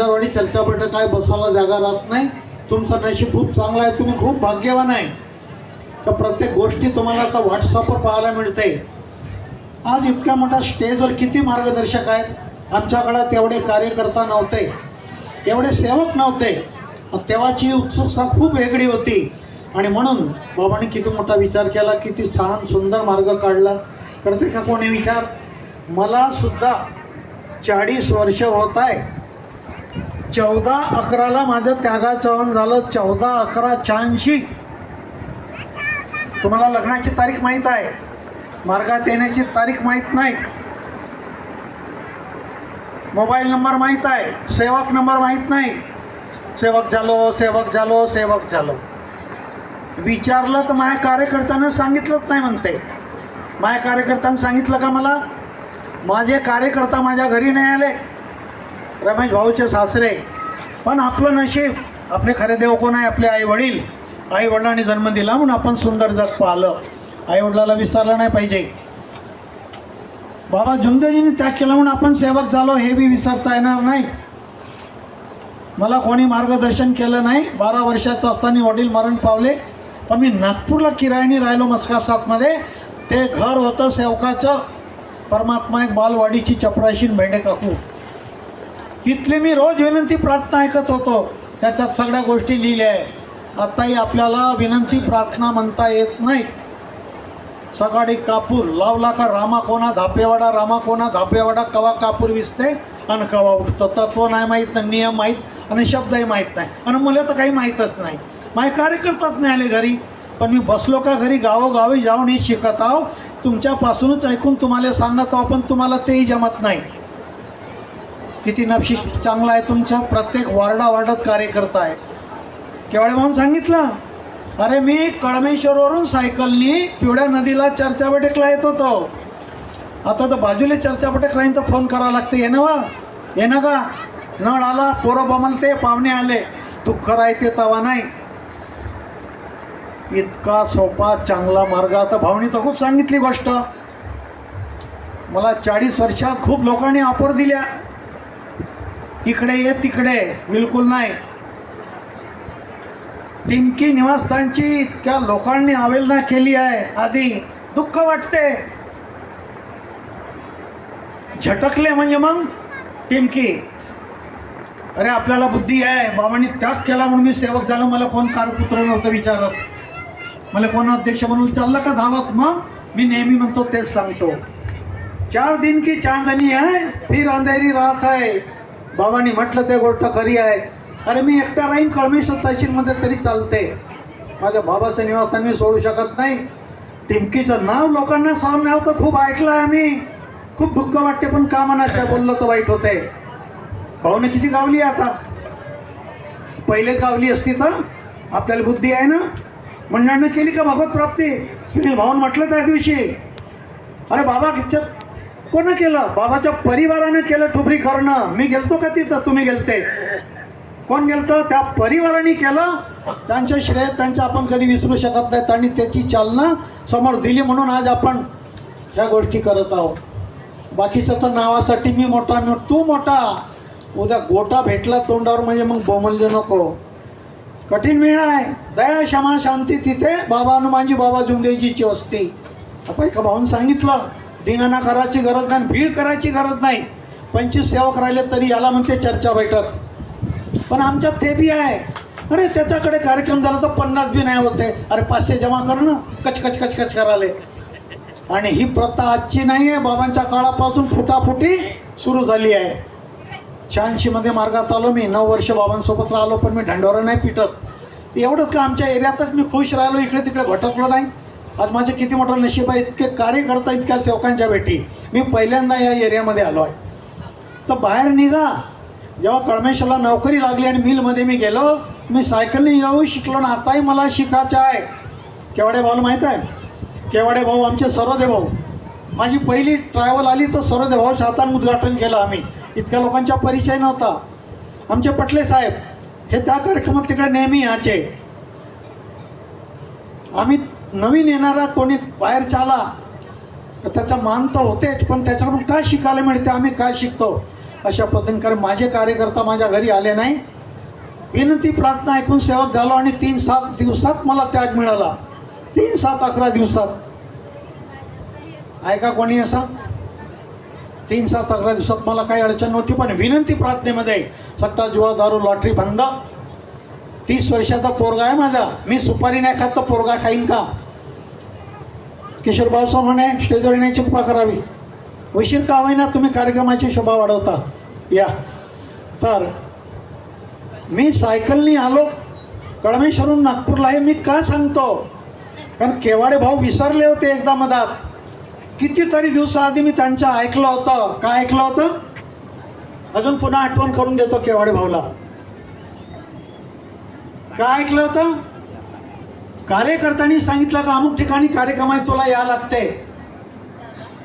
धनगरवाडी चर्चा बैठक काय बसायला जागा राहत नाही. तुमचं नशीब खूप चांगलं आहे, तुम्ही खूप भाग्यवान आहे का प्रत्येक गोष्टी तुम्हाला आता व्हॉट्सअपवर पाहायला मिळते. आज इतक्या मोठ्या स्टेजवर किती मार्गदर्शक आहेत. आमच्याकडं तेवढे कार्यकर्ता नव्हते, एवढे सेवक नव्हते. तेव्हाची उत्सुकता खूप वेगळी होती आणि म्हणून बाबांनी किती मोठा विचार केला, किती छान सुंदर मार्ग काढला. करते का कोणी विचार? मला सुद्धा 40 वर्ष होत आहे. 14/11 माझं त्यागाचरण झालं. 14/11/86. तुम्हाला लग्नाची तारीख माहीत आहे, मार्गात येण्याची तारीख माहीत नाही, मोबाईल नंबर माहीत आहे, सेवक नंबर माहीत नाही. सेवक झालो. विचारलं तर माझ्या कार्यकर्त्यानं सांगितलंच नाही म्हणते. माझ्या कार्यकर्त्यानं सांगितलं का मला? माझे कार्यकर्ता माझ्या घरी नाही आले, रमेश भाऊचे सासरे. पण आपलं नशीब, आपले खरे देव कोण आहे? आपले आईवडील. आईवडिलांनी जन्म दिला म्हणून आपण सुंदर जग पाहिलं. आईवडिलाला विसरलं नाही पाहिजे. बाबा जुमदेजींनी त्याग केला म्हणून आपण सेवक झालो, हे बी विसरता येणार नाही. मला कोणी मार्गदर्शन केलं नाही. 12 वर्षाचं असताना वडील मरण पावले. पण मी नागपूरला किरायाने राहिलो मस्का 7मध्ये. ते घर होतं सेवकाचं. परमात्मा एक बालवाडीची चपराशी भेंडे काकू, तिथली मी रोज विनंती प्रार्थना ऐकत होतो. त्याच्यात सगळ्या गोष्टी लिहिल्या आहे. आताही आपल्याला विनंती प्रार्थना म्हणता येत नाही. सकाळी कापूर लावला का रामा कोणा धापेवाडा कवा कापूर विसते आणि कवा उठतं. तत्व नाही माहीत, ना नियम माहीत आणि शब्दही माहीत नाही. आणि मला तर काही माहीतच नाही. माझे कार्यकर्ताच नाही आले घरी. पण मी बसलो का घरी गावोगावी जाऊन हे शिकत आहो. तुमच्यापासूनच ऐकून तुम्हाला सांगत आहो, पण तुम्हाला तेही जमत नाही. किती नक्षी चांगला आहे तुमचा. प्रत्येक वार्डात कार्यकर्ता आहे. केवढे म्हणून सांगितलं, अरे मी कळमेश्वरवरून सायकलनी पिवळ्या नदीला चर्चा बैठकला येत होतो. आता तर बाजूला चर्चा बैठक राहीन तर फोन करावं लागते. येणं का? नळ आला, पोरं बमलते, पाहुणे आले, दुःख राहते तवा नाही. इतका सोपा चांगला मार्ग. आता भावनी तर खूप सांगितली गोष्ट. मला 40 वर्षात खूप लोकांनी ऑफर दिल्या, इकडे ये तिकडे, बिलकुल नाही. टिमकी निवासस्थानची इतक्या लोकांनी अवहेलना केली आहे. आधी दुःख वाटते. झटकले म्हणजे मग टिमकी. अरे आपल्याला बुद्धी आहे. बाबांनी त्याग केला म्हणून मी सेवक झालो. मला कोण कारपुत्र नव्हतं विचारत. मला कोण अध्यक्ष म्हणून चाललं का धावत. मग मी नेहमी म्हणतो तेच सांगतो, 4 दिन की चांदनी आहे फिर अंधेरी रात आहे. बाबांनी म्हटलं ते गोष्ट खरी आहे. अरे मी एकटा राहीन कळमेश्वर तहसीलमध्ये तरी चालते. माझ्या बाबाचं निवासस्थान मी सोडू शकत नाही. टिमकीचं नाव लोकांना सहन नाव तर खूप ऐकलं आहे आम्ही. खूप दुःख वाटते, पण का म्हणायचं, बोललं तर वाईट होते. भाऊने किती गावली आता. पहिलेच गावली असती तर आपल्याला बुद्धी आहे ना. मंडळानं केली का भगवत प्राप्ती. सुनील भाऊन म्हटलं त्या दिवशी, अरे बाबा कोणं केलं? बाबाच्या परिवारानं केलं ठुबरी करणं. मी गेलतो का तिथं? तुम्ही गेलते. कोण गेलतं? त्या परिवाराने केलं. त्यांचं श्रेय त्यांचं आपण कधी विसरू शकत नाही. त्यांनी त्याची चालना समोर दिली म्हणून आज आपण ह्या गोष्टी करत आहोत. बाकीचं तर नावासाठी मी मोठा, तू मोठा. उद्या गोटा भेटला तोंडावर म्हणजे मग बोमलजे नको. कठीण वेळ आहे. दया क्षमा शांती तिथे बाबा हनुमानजी बाबा जुमदेजीची वस्ती. आता एका भाऊन सांगितलं, धिंगाणा करायची गरज नाही, भीड करायची गरज नाही. 25 सेवक राहिले तरी याला म्हणते चर्चा बैठक. पण आमच्यात ते बी आहे. अरे त्याच्याकडे कार्यक्रम झाला तर 50 बी नाही होते. अरे 500 जमा कर ना, कच कराले. आणि ही प्रथा आजची नाही आहे. बाबांच्या काळापासून फुटाफुटी सुरू झाली आहे. 86मध्ये मार्गात आलो मी. 9 वर्ष बाबांसोबत राहिलो, पण मी ढंडोरा नाही पिटत. एवढंच का आमच्या एरियातच मी खुश राहिलो, इकडे तिकडे भटकलो नाही. आज माझे किती मोठं नशीब आहे. इतके कार्यकर्ता, इतक्या सेवकांच्या भेटी. मी पहिल्यांदा या एरियामध्ये आलो आहे. तर बाहेर निघा. जेव्हा कळमेश्वरला नोकरी लागली आणि मिलमध्ये मी गेलो, मी सायकलने येऊ शिकलो ना. आताही मला शिकायचं आहे. केवढे भाऊला माहीत आहे? केवढे भाऊ आमचे सरोदे भाऊ. माझी पहिली ट्रॅव्हल आली तर सरोदे भाऊ हातानं उद्घाटन केलं आम्ही. इतक्या लोकांचा परिचय नव्हता. आमचे पटले साहेब हे त्या कार्यक्रमात तिकडे नेहमी यायचे. आम्ही नवीन येणारा कोणी बाहेरचा आला तर त्याचा मान तर होतेच, पण त्याच्याकडून काय शिकायला मिळते, आम्ही काय शिकतो. अशा पद्धतीने, कारण माझे कार्यकर्ता माझ्या घरी आले नाही, विनंती प्रार्थना ऐकून सेवक झालो आणि 3-7 दिवसात मला त्याग मिळाला. 3-7-11 दिवसात. ऐका कोणी असं 3-7-11 दिवसात मला काही अडचण नव्हती, पण विनंती प्रार्थनेमध्ये सट्टा जुवा दारू लॉटरी बंद. 30 वर्षाचा पोरगा आहे माझा, मी सुपारी नाही खात तर पोरगा खाईन का? किशोर भाऊसाहेब म्हणे स्टेजवर येण्याची कृपा करावी, उशीर का होईना तुम्ही कार्यक्रमाची शोभा वाढवता या. तर मी सायकलनी आलो कळमेश्वरून नागपूरला. हे मी का सांगतो, कारण केवाडे भाऊ विसरले होते एकदा मधात. कितीतरी दिवसाआधी मी त्यांचं ऐकलं होतं. काय ऐकलं होतं अजून पुन्हा आठवण करून देतो केवाडे भाऊला. काय ऐकलं होतं? कार्यकर्त्यांनी सांगितलं का अमुक ठिकाणी कार्यक्रम आहे, तुला या लागते.